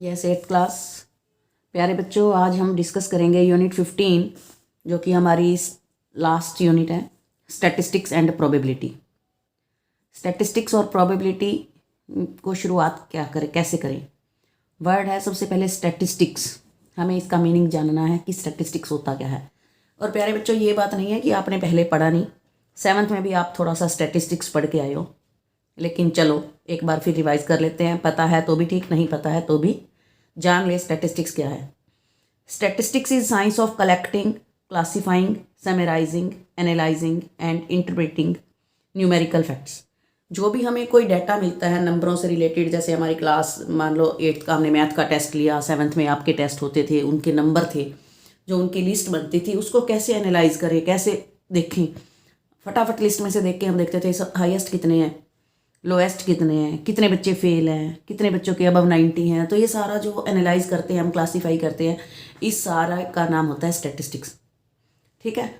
Yes 8th class प्यारे बच्चों, आज हम डिस्कस करेंगे यूनिट 15 जो कि हमारी लास्ट यूनिट है, स्टैटिस्टिक्स एंड प्रोबेबिलिटी। स्टैटिस्टिक्स और प्रोबेबिलिटी को शुरुआत कैसे करें। वर्ड है सबसे पहले स्टैटिस्टिक्स, हमें इसका मीनिंग जानना है कि स्टैटिस्टिक्स होता क्या है। और प्यारे बच्चों, ये बात नहीं है कि आपने पहले पढ़ा नहीं, 7th में भी आप थोड़ा सा स्टैटिस्टिक्स पढ़ के आए हो, लेकिन चलो एक बार फिर रिवाइज कर लेते हैं। पता है तो भी ठीक, नहीं पता है तो भी जान ले स्टैटिस्टिक्स क्या है। Statistics is science of collecting, classifying, summarising, analysing and interpreting numerical facts. जो भी हमें कोई डाटा मिलता है नंबरों से रिलेटेड, जैसे हमारी क्लास मान लो 8th का हमने मैथ का टेस्ट लिया, 7th में आपके टेस्ट होते थे, उनके नंबर थे, जो उनकी लिस्ट बनती थी, उसको कैसे एनालाइज करें, कैसे देखें। फटाफट लिस्ट में से देख के हम देखते थे सब हाईएस्ट कितने हैं, लोएस्ट कितने हैं, कितने बच्चे फेल हैं, कितने बच्चों के अबव 90 हैं। तो ये सारा जो एनालाइज करते हैं, हम क्लासीफाई करते हैं, इस सारा का नाम होता है स्टैटिस्टिक्स। ठीक है।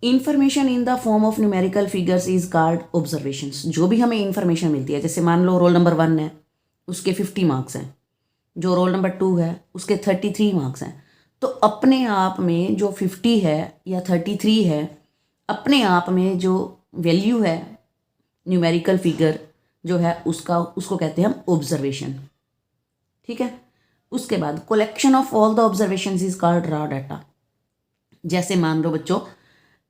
Information in the form of numerical figures is called observations. जो भी हमें इंफॉर्मेशन मिलती है, जैसे मान लो रोल नंबर 1 है, उसके 50 मार्क्स हैं, जो रोल नंबर 2 है उसके 33 मार्क्स हैं। तो अपने आप में जो 50 है या 33 है, अपने आप में जो वैल्यू है न्यूमेरिकल फिगर जो है उसको कहते हैं हम ऑब्जर्वेशन। ठीक है। उसके बाद collection of all the observations is called raw data. जैसे मान लो बच्चों,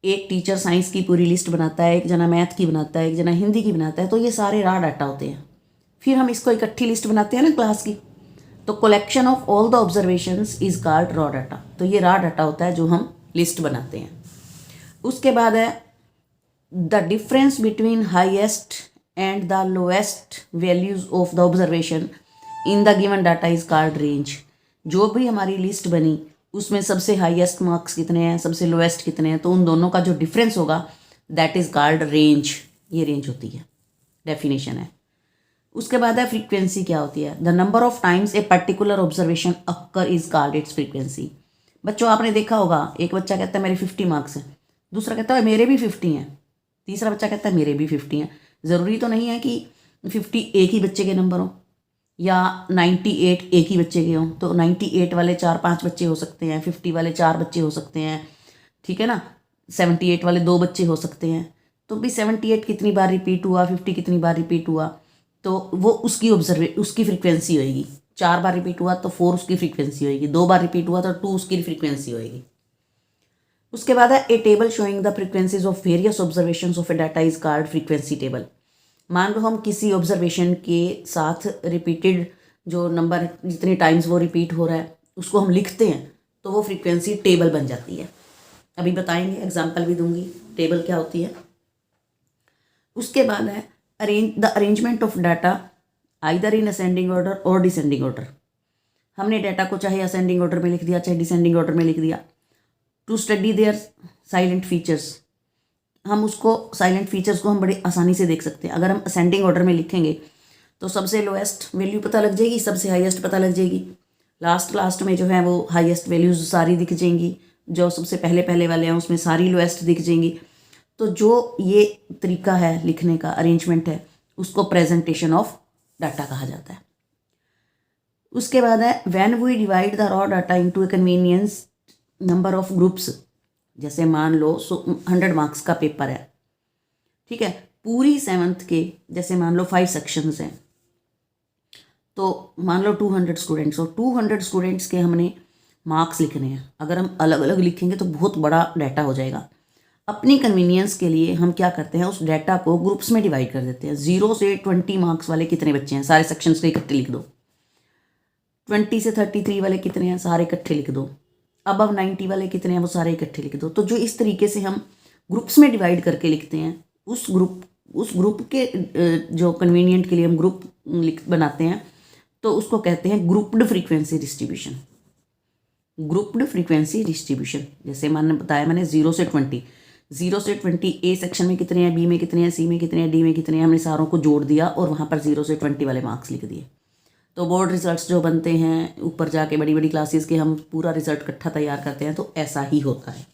एक टीचर साइंस की पूरी लिस्ट बनाता है, एक जना मैथ की बनाता है, एक जना हिंदी की बनाता है, तो ये सारे रॉ डाटा होते हैं। फिर हम इसको इकट्ठी लिस्ट बनाते हैं ना क्लास की, तो collection of all the observations is called raw data. तो ये रॉ डाटा होता है जो हम लिस्ट बनाते हैं। उसके बाद है the difference between highest and the lowest values of the observation in the given data is called range. जो भी हमारी लिस्ट बनी उसमें सबसे हाईएस्ट मार्क्स कितने हैं, सबसे लोएस्ट कितने हैं, तो उन दोनों का जो डिफरेंस होगा दैट इज कॉल्ड रेंज। ये रेंज होती है, डेफिनेशन है। उसके बाद है फ्रीक्वेंसी। क्या होती है? The number of times a particular observation occur is called its frequency. बच्चों आपने देखा होगा, एक बच्चा कहता है मेरे 50 मार्क्स हैं, दूसरा कहता है मेरे भी 50 हैं, तीसरा बच्चा कहता है मेरे भी 50 हैं। ज़रूरी तो नहीं है कि 50 एक ही बच्चे के नंबर हों या 98 एक ही बच्चे के हों। तो 98 वाले 4-5 बच्चे हो सकते हैं, 50 वाले 4 बच्चे हो सकते हैं, ठीक है ना। 78 वाले 2 बच्चे हो सकते हैं। तो भी 78 कितनी बार रिपीट हुआ, 50 कितनी बार रिपीट हुआ, तो वो उसकी फ्रीक्वेंसी होएगी। 4 बार रिपीट हुआ तो 4 उसकी फ्रीक्वेंसी होएगी, 2 बार रिपीट हुआ तो 2 उसकी फ्रीक्वेंसी होएगी। उसके बाद है a table showing the frequencies of various observations of a data is called frequency table. मान लो हम किसी ऑब्जर्वेशन के साथ रिपीटेड जो नंबर जितनी टाइम्स वो रिपीट हो रहा है उसको हम लिखते हैं, तो वो फ्रीक्वेंसी टेबल बन जाती है। अभी बताएंगे, एग्जाम्पल भी दूंगी टेबल क्या होती है। उसके बाद है the arrangement of data either in ascending order और डिसेंडिंग ऑर्डर। हमने डाटा को चाहे असेंडिंग ऑर्डर में लिख दिया, चाहे डिसेंडिंग ऑर्डर में लिख दिया। To study their silent features, हम उसको साइलेंट फीचर्स को हम बड़ी आसानी से देख सकते हैं। अगर हम असेंडिंग ऑर्डर में लिखेंगे तो सबसे लोएस्ट वैल्यू पता लग जाएगी, सबसे हाईएस्ट पता लग जाएगी, लास्ट में जो है वो हाईएस्ट वैल्यूज सारी दिख जाएंगी, जो सबसे पहले वाले हैं उसमें सारी लोएस्ट दिख जाएंगी। तो जो ये तरीका है लिखने का, अरेंजमेंट है, उसको प्रेजेंटेशन ऑफ डाटा कहा जाता है। उसके बाद है when we divide the raw data into a convenience number of groups. जैसे मान लो 100 मार्क्स का पेपर है, ठीक है, पूरी 7th के, जैसे मान लो 5 सेक्शंस हैं, तो मान लो 200 स्टूडेंट्स, और 200 स्टूडेंट्स के हमने मार्क्स लिखने हैं। अगर हम अलग अलग लिखेंगे तो बहुत बड़ा डाटा हो जाएगा। अपनी कन्वीनियंस के लिए हम क्या करते हैं, उस डाटा को ग्रुप्स में डिवाइड कर देते हैं। 0 से 20 मार्क्स वाले कितने बच्चे हैं, सारे सेक्शंस के इकट्ठे लिख दो। 20 से 33 वाले कितने हैं, सारे इकट्ठे लिख दो। अबव 90 वाले कितने हैं, वो सारे इकट्ठे लिख दो। तो जो इस तरीके से हम ग्रुप्स में डिवाइड करके लिखते हैं, उस ग्रुप के जो कन्वीनियंट के लिए हम ग्रुप बनाते हैं, तो उसको कहते हैं grouped frequency distribution. Grouped frequency distribution, जैसे मैंने बताया, मैंने 0 से 20 ए सेक्शन में कितने हैं, बी में कितने हैं, सी में कितने हैं, डी में कितने हैं, हमने सारों को जोड़ दिया और वहाँ पर 0 से 20 वाले मार्क्स लिख दिए। तो बोर्ड रिजल्ट्स जो बनते हैं ऊपर जाके बड़ी बड़ी क्लासेस के, हम पूरा रिजल्ट इकट्ठा तैयार करते हैं, तो ऐसा ही होता है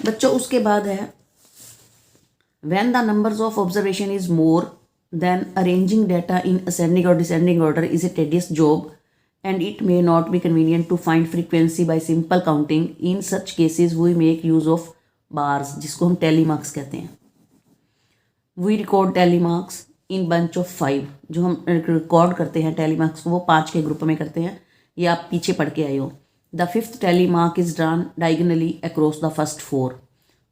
बच्चों। उसके बाद है when the numbers of observation is more than arranging data in ascending और descending order is a tedious job and it may not be convenient to find frequency by simple counting. In such cases we make use of bars, जिसको हम tally marks कहते हैं. We record tally marks in bunch of 5. जो हम record करते हैं tally marks को वो 5 के ग्रुप में करते हैं. ये आप पीछे पढ़ के आए हो. The 5th tally mark is drawn diagonally across the first 4.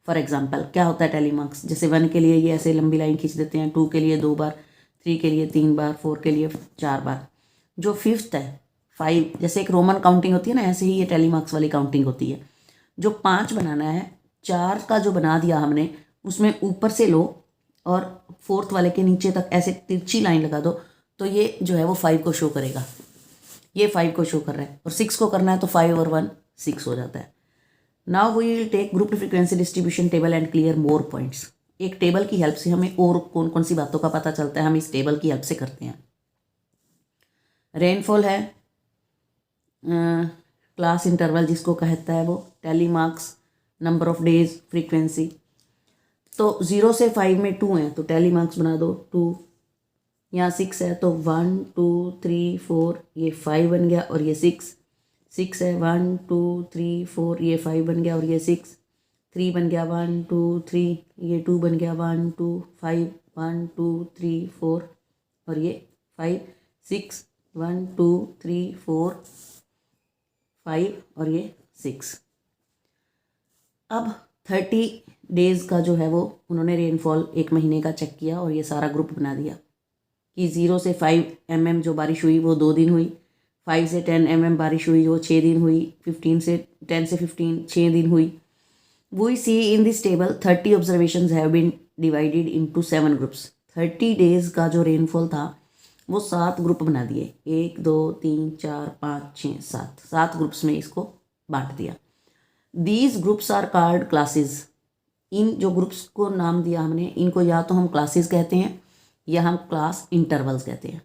For example क्या होता है tally marks? जैसे 1 के लिए ये ऐसे लंबी लाइन खींच देते हैं, 2 के लिए 2 बार, 3 के लिए 3 बार, 4 के लिए 4 बार. जो 5th है 5, जैसे एक रोमन काउंटिंग होती है ना, ऐसे ही ये tally marks वाली काउंटिंग होती है. जो 5 बनाना है, 4 का जो बना दिया हमने उसमें ऊपर से लो और 4th वाले के नीचे तक ऐसे तिरछी लाइन लगा दो, तो ये जो है वो 5 को शो करेगा. ये 5 को शो कर रहा है. और 6 को करना है तो 5 और 1 6 हो जाता है. Now we will take group frequency distribution table and clear more points. एक टेबल की हेल्प से हमें और कौन कौन सी बातों का पता चलता है, हम इस टेबल की हेल्प से करते हैं. रेनफॉल है, क्लास इंटरवल जिसको कहता है वो, tally marks, number of days, frequency. तो 0 से 5 में 2 हैं तो टैली मार्क्स बना दो 2. यहाँ 6 है तो 1 2 3 4, ये 5 बन गया और ये 6. 6 है 1 2 3 4, ये 5 बन गया और ये 6. 3 बन गया 1 2 3, ये 2 बन गया 1 2 5 1 2 3 4 और ये 5 6 1 2 3 4 5 और ये 6. अब 30 डेज़ का जो है वो उन्होंने रेनफॉल एक महीने का चेक किया और ये सारा ग्रुप बना दिया कि 0 से 5 mm जो बारिश हुई वो 2 दिन हुई, 5 से 10 mm बारिश हुई वो 6 दिन हुई, 10 से 15 6 दिन हुई. We see in this table 30 observations have been divided into 7 groups. 30 days का जो रेनफॉल था वो 7 ग्रुप बना दिए. 1 2 3 4 5 6 7 ग्रुप्स में इसको बांट दिया. These groups are called classes. इन जो ग्रुप्स को नाम दिया हमने, इनको या तो हम क्लासेस कहते हैं या हम क्लास इंटरवल्स कहते हैं.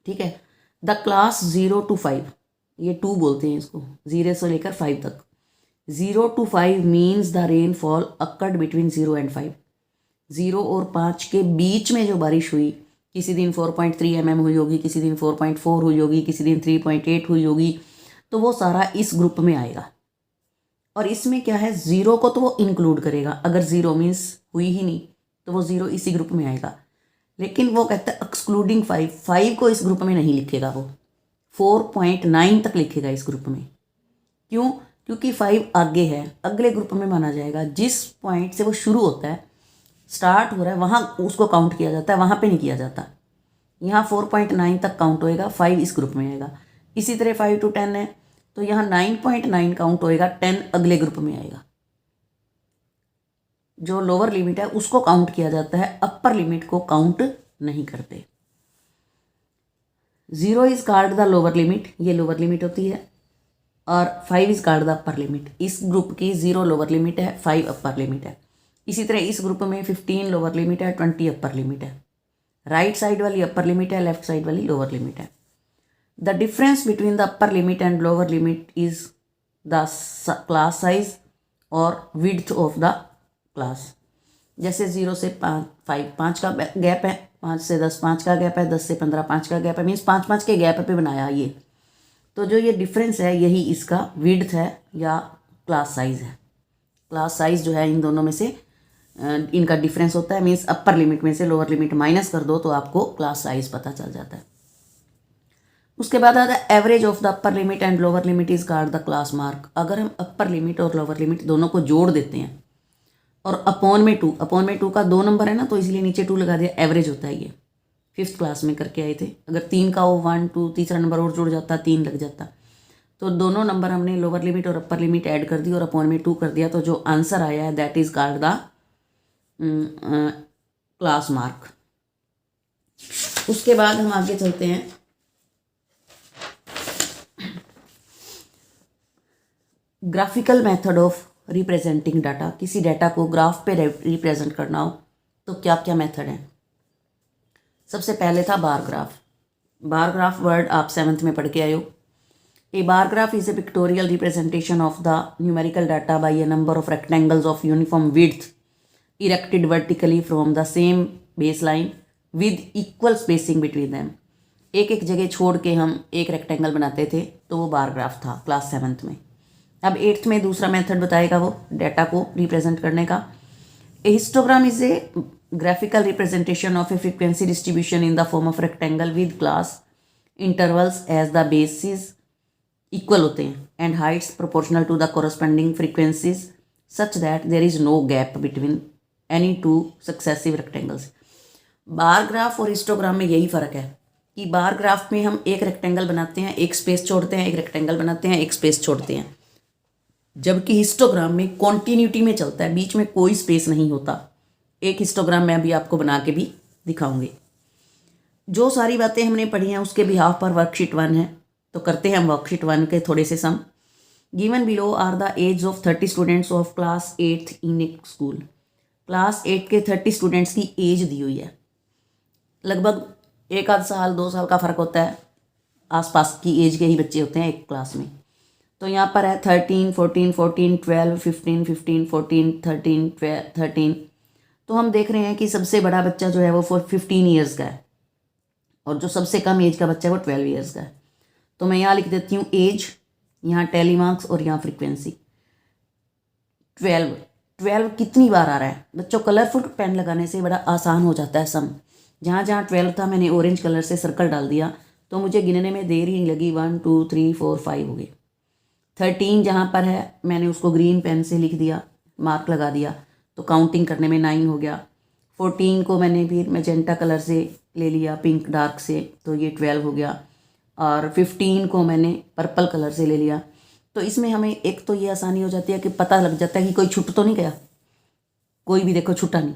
ठीक है. द क्लास 0 to 5, ये 2 बोलते हैं इसको, 0 से लेकर 5 तक. 0 to 5 means the rainfall occurred between 0 and 5. 0 और 5 के बीच में जो बारिश हुई, किसी दिन 4.3 mm हुई होगी, किसी दिन 4.4 हुई होगी, किसी दिन 3.8 हुई होगी, तो वो सारा इस ग्रुप में आएगा. और इसमें क्या है, 0 को तो वो इंक्लूड करेगा. अगर 0 मीन्स हुई ही नहीं तो वो 0 इसी ग्रुप में आएगा. लेकिन वो कहता है एक्सक्लूडिंग 5 को इस ग्रुप में नहीं लिखेगा, वो 4.9 तक लिखेगा इस ग्रुप में. क्यों? क्योंकि 5 आगे है, अगले ग्रुप में माना जाएगा. जिस पॉइंट से वो शुरू होता है, स्टार्ट हो रहा है, वहाँ उसको काउंट किया जाता है, वहाँ पे नहीं किया जाता. यहाँ 4.9 तक काउंट होएगा, 5 इस ग्रुप में आएगा. इसी तरह 5 to 10 है तो यहाँ 9.9 काउंट होएगा, 10 अगले ग्रुप में आएगा. जो लोअर लिमिट है उसको काउंट किया जाता है, अपर लिमिट को काउंट नहीं करते. 0 is called the lower limit, ये लोअर लिमिट होती है, और 5 is called the upper limit. इस ग्रुप की 0 लोअर लिमिट है, 5 अपर लिमिट है. इसी तरह इस ग्रुप में 15 लोअर लिमिट है, 20 अपर लिमिट है. राइट साइड वाली अपर लिमिट है, लेफ्ट साइड वाली लोअर लिमिट है. The difference between the upper limit and lower limit is the class size और विड्थ ऑफ द क्लास. जैसे 0 से 5 का गैप है, 5 से 10 5 का गैप है, 10 से 15 5 का गैप है, मीन्स 5 के गैप पे बनाया ये. तो जो ये डिफरेंस है यही इसका विड्थ है या क्लास साइज है. क्लास साइज जो है इन दोनों में से इनका डिफरेंस होता है, मीन्स अपर लिमिट में से लोअर लिमिट माइनस कर दो तो आपको क्लास साइज पता चल जाता है. उसके बाद आता है average of the upper limit and lower limit is called the class mark. अगर हम अपर लिमिट और लोअर लिमिट दोनों को जोड़ देते हैं और अपॉन में 2 का 2 नंबर है ना, तो इसलिए नीचे 2 लगा दिया, एवरेज होता है ये. 5th क्लास में करके आए थे. अगर 3 का वो 1 2 तीसरा नंबर और जुड़ जाता, 3 लग जाता. तो दोनों नंबर हमने लोअर लिमिट और अपर लिमिट ऐड कर दी और अपॉन में 2 कर दिया, तो जो आंसर आया है that is called the class mark. उसके बाद हम आगे चलते हैं. Graphical method of representing data. किसी डाटा को ग्राफ पे रिप्रेजेंट करना हो तो क्या क्या मेथड है. सबसे पहले था bar graph. Bar graph word आप 7th में पढ़ के आए हो. A bar graph is a pictorial representation of the numerical data by a number of rectangles of uniform width erected vertically from the same baseline with equal spacing between them. एक एक जगह छोड़ के हम एक रेक्टेंगल बनाते थे, तो वो बार ग्राफ था क्लास 7th में। अब 8th में दूसरा मेथड बताएगा वो डाटा को रिप्रेजेंट करने का। A histogram is a graphical representation of a frequency distribution in the form of rectangle with class intervals as the basis equal होते हैं and heights proportional to the corresponding frequencies such that there is no gap between any two successive rectangles. Bar graph और histogram में यही फ़र्क है कि bar graph में हम एक रेक्टेंगल बनाते हैं, एक स्पेस छोड़ते हैं, एक रेक्टेंगल बनाते हैं, एक स्पेस छोड़ते हैं, जबकि हिस्टोग्राम में कॉन्टीन्यूटी में चलता है, बीच में कोई स्पेस नहीं होता। एक हिस्टोग्राम मैं अभी आपको बना के भी दिखाऊंगी। जो सारी बातें हमने पढ़ी हैं उसके बिहाफ पर वर्कशीट 1 है, तो करते हैं हम वर्कशीट 1 के थोड़े से sum. Given below are the age of 30 students of class 8 in a school. Class 8 के 30 स्टूडेंट्स की एज दी हुई है, लगभग 1 आध साल 2 साल का फ़र्क होता है, आसपास की एज के ही बच्चे होते हैं एक क्लास में। तो यहाँ पर है 13, 14, 14, 12, 15, 15, 14, 13, 13। तो हम देख रहे हैं कि सबसे बड़ा बच्चा जो है वो 15 ईयर्स का है और जो सबसे कम एज का बच्चा है वो 12 ईयर्स का है। तो मैं यहाँ लिख देती हूँ एज, यहाँ टैली मार्क्स और यहाँ फ्रीक्वेंसी। 12 कितनी बार आ रहा है बच्चों? कलरफुल पेन लगाने से बड़ा आसान हो जाता है सम। जहाँ जहाँ 12 था मैंने ऑरेंज कलर से सर्कल डाल दिया, तो मुझे गिनने में देर ही नहीं लगी। 1 2 3 4 5 हो गए। 13 जहाँ पर है मैंने उसको ग्रीन पेन से लिख दिया, मार्क लगा दिया, तो काउंटिंग करने में 9 हो गया। 14 को मैंने फिर मैजेंटा कलर से ले लिया, पिंक डार्क से, तो ये 12 हो गया। और 15 को मैंने पर्पल कलर से ले लिया। तो इसमें हमें एक तो ये आसानी हो जाती है कि पता लग जाता है कि कोई छूट तो नहीं गया, कोई भी देखो छूटा नहीं,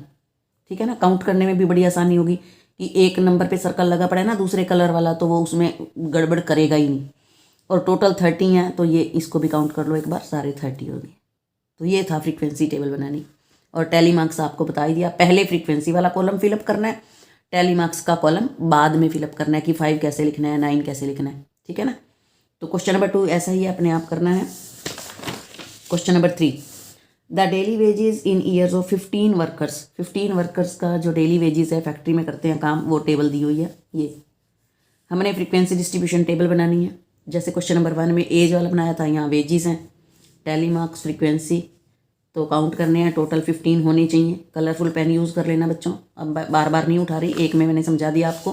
ठीक है ना। काउंट करने में भी बड़ी आसानी होगी कि एक नंबर पे सर्कल लगा पड़ा है ना दूसरे कलर वाला, तो वो उसमें गड़बड़ करेगा ही नहीं। और टोटल 30 है, तो ये इसको भी काउंट कर लो एक बार, सारे 30 हो गए। तो ये था फ्रीक्वेंसी टेबल बनानी। और टैली मार्क्स आपको बता ही दिया, पहले फ्रीक्वेंसी वाला कॉलम फिलअप करना है, टैली मार्क्स का कॉलम बाद में फिलअप करना है कि 5 कैसे लिखना है, 9 कैसे लिखना है, ठीक है ना। तो क्वेश्चन नंबर 2 ऐसा ही है, अपने आप करना है। Question number 3, the daily wages in years of 15 workers. 15 workers का जो डेली वेजेस है, फैक्ट्री में करते हैं काम, वो टेबल दी हुई है। ये हमने फ्रीक्वेंसी डिस्ट्रीब्यूशन टेबल बनानी है। जैसे क्वेश्चन नंबर 1 में एज वाला बनाया था, यहाँ वेजेस हैं, टैली मार्क्स, फ्रीक्वेंसी, तो काउंट करने हैं, टोटल 15 होनी चाहिए। कलरफुल पेन यूज़ कर लेना बच्चों, अब बार बार नहीं उठा रही, एक में मैंने समझा दिया आपको।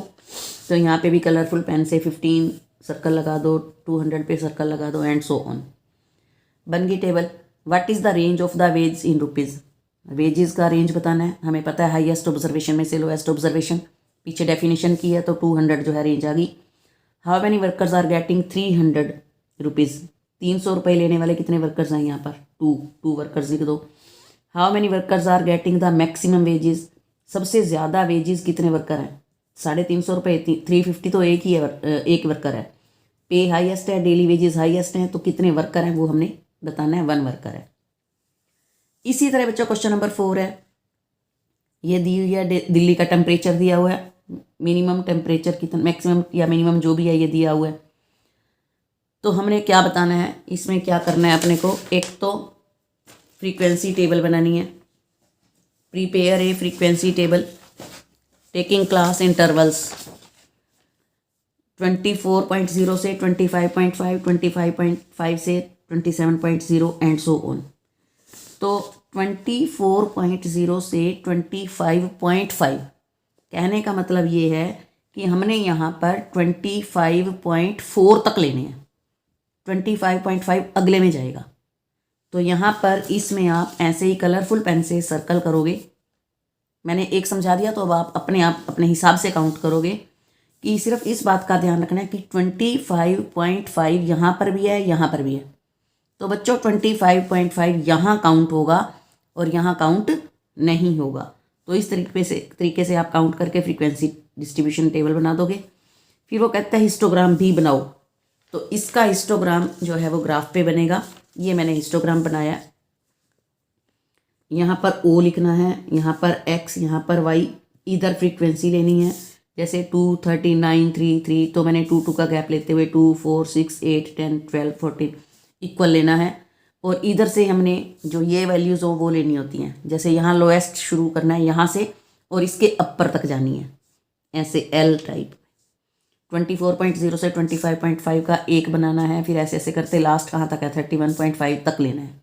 तो यहाँ पे भी कलरफुल पेन से 15 सर्कल लगा दो, 200 पे सर्कल लगा दो, एंड सो ऑन। बन गई table. What is the range of the ways in rupees. Wages का रेंज बताना है, हमें पता है हाईएस्ट ऑब्जर्वेशन में से लोएस्ट ऑब्जर्वेशन, पीछे डेफिनेशन की है, तो 200 जो है रेंज आ गई। How many workers are getting 300 rupees. 300 रुपये लेने वाले कितने वर्कर्स हैं यहाँ पर? 2 वर्कर्स लिख दो। How many workers are getting the maximum wages. सबसे ज़्यादा वेजेस कितने वर्कर हैं? 350 रुपये, 350 तो एक ही है, एक वर्कर है। पे हाईएस्ट है, डेली वेजेस हाईएस्ट हैं, तो कितने वर्कर हैं वो हमने बताना है, 1 वर्कर है। इसी तरह बच्चों क्वेश्चन नंबर 4 है, ये दी हुई है, दिल्ली का टेम्परेचर दिया हुआ है, मिनिमम टेम्परेचर कितना, मैक्सिमम या मिनिमम जो भी है ये दिया हुआ है। तो हमने क्या बताना है, इसमें क्या करना है अपने को, एक तो फ्रीक्वेंसी टेबल बनानी है। Prepare a frequency table taking class intervals 24.0 से 25.5, 25.5 से 27.0 एंड सो ऑन। तो 24.0 से 25.5 कहने का मतलब ये है कि हमने यहाँ पर 25.4 तक लेने हैं, 25.5 अगले में जाएगा। तो यहाँ पर इसमें आप ऐसे ही कलरफुल पेन से सर्कल करोगे, मैंने एक समझा दिया, तो अब आप अपने हिसाब से काउंट करोगे कि सिर्फ इस बात का ध्यान रखना है कि 25.5 यहाँ पर भी है, यहाँ पर भी है। तो बच्चों 25.5 यहाँ काउंट होगा और यहाँ काउंट नहीं होगा। तो इस तरीके से आप काउंट करके फ्रीक्वेंसी डिस्ट्रीब्यूशन टेबल बना दोगे। फिर वो कहता है हिस्टोग्राम भी बनाओ, तो इसका हिस्टोग्राम जो है वो ग्राफ पे बनेगा। ये मैंने हिस्टोग्राम बनाया, यहाँ पर O लिखना है, यहाँ पर X, यहाँ पर Y, इधर फ्रीक्वेंसी लेनी है। जैसे 2, 39, 3, 3, तो मैंने 2 का गैप लेते हुए 2, 4, 6, 8, 10, 12, 14 इक्वल लेना है। और इधर से हमने जो ये वैल्यूज़ हो वो लेनी होती हैं। जैसे यहाँ लोएस्ट शुरू करना है यहाँ से और इसके अपर तक जानी है, ऐसे L टाइप। 24.0 से 25.5 का एक बनाना है, फिर ऐसे ऐसे करते लास्ट कहाँ तक है 31.5 तक लेना है।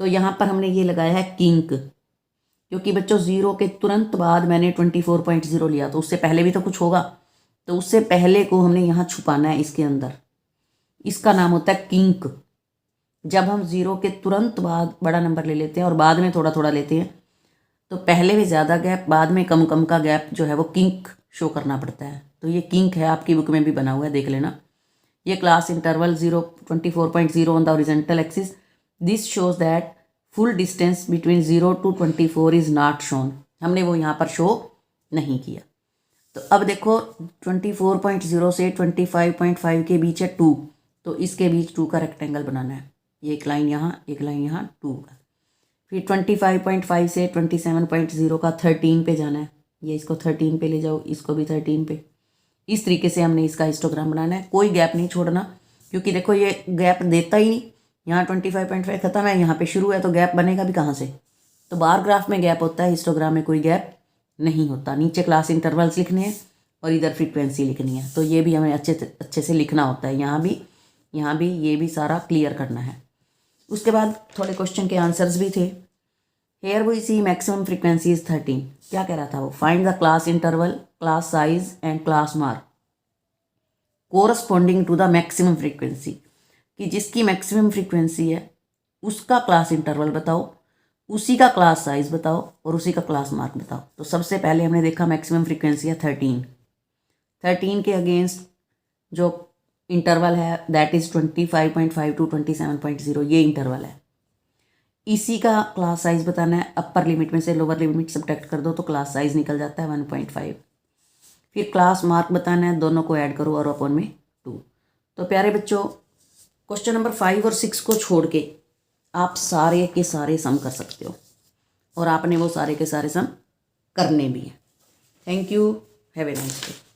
तो यहाँ पर हमने ये लगाया है किंक, क्योंकि बच्चों 0 के तुरंत बाद मैंने 24.0 लिया, तो उससे पहले भी तो कुछ होगा, तो उससे पहले को हमने यहाँ छुपाना है इसके अंदर। इसका नाम होता है किंक। जब हम 0 के तुरंत बाद बड़ा नंबर ले लेते हैं और बाद में थोड़ा थोड़ा लेते हैं, तो पहले में ज़्यादा गैप, बाद में कम कम का गैप जो है वो किंक शो करना पड़ता है। तो ये किंक है, आपकी बुक में भी बना हुआ है, देख लेना। ये class interval 24.0 on the horizontal axis, this shows that full distance between 0 to 24 is not shown. हमने वो यहाँ पर शो नहीं किया। तो अब देखो 24.0 से 25.5 के बीच है 2, तो इसके बीच 2 का रेक्टेंगल बनाना है। ये एक लाइन यहाँ, एक लाइन यहाँ, 2 का। फिर 25.5 से 27.0 का 13 पे जाना है। ये इसको 13 पे ले जाओ, इसको भी 13 पे। इस तरीके से हमने इसका हिस्टोग्राम बनाना है, कोई गैप नहीं छोड़ना, क्योंकि देखो ये गैप देता ही नहीं। यहाँ 25.5 खत्म है, यहाँ पे शुरू है, तो गैप बनेगा भी कहाँ से। तो बार ग्राफ में गैप होता है, हिस्टोग्राम में कोई गैप नहीं होता। नीचे क्लास इंटरवल्स लिखने हैं और इधर फ्रीक्वेंसी लिखनी है, तो ये भी हमें अच्छे से लिखना होता है। यहाँ भी ये भी सारा क्लियर करना है। उसके बाद थोड़े क्वेश्चन के आंसर्स भी थे। Here we see maximum frequency is 13। क्या कह रहा था वो? Find the class interval, class size and class mark corresponding to the maximum frequency, कि जिसकी मैक्सिमम फ्रीक्वेंसी है उसका क्लास इंटरवल बताओ, उसी का क्लास साइज बताओ और उसी का क्लास मार्क बताओ। तो सबसे पहले हमने देखा मैक्सिमम फ्रीक्वेंसी है 13 के अगेंस्ट जो इंटरवल है दैट इज़ 25.5 to 27.0, ये इंटरवल है। इसी का क्लास साइज बताना है। अपर लिमिट में से लोअर लिमिट सब्ट्रैक्ट कर दो तो क्लास साइज निकल जाता है 1.5। फिर क्लास मार्क बताना है, दोनों को ऐड करो और अपॉन में 2। तो प्यारे बच्चों, क्वेश्चन नंबर 5 और 6 को छोड़ के आप सारे के सारे सम कर सकते हो, और आपने वो सारे के सारे सम करने भी हैं। Thank you, have a nice day.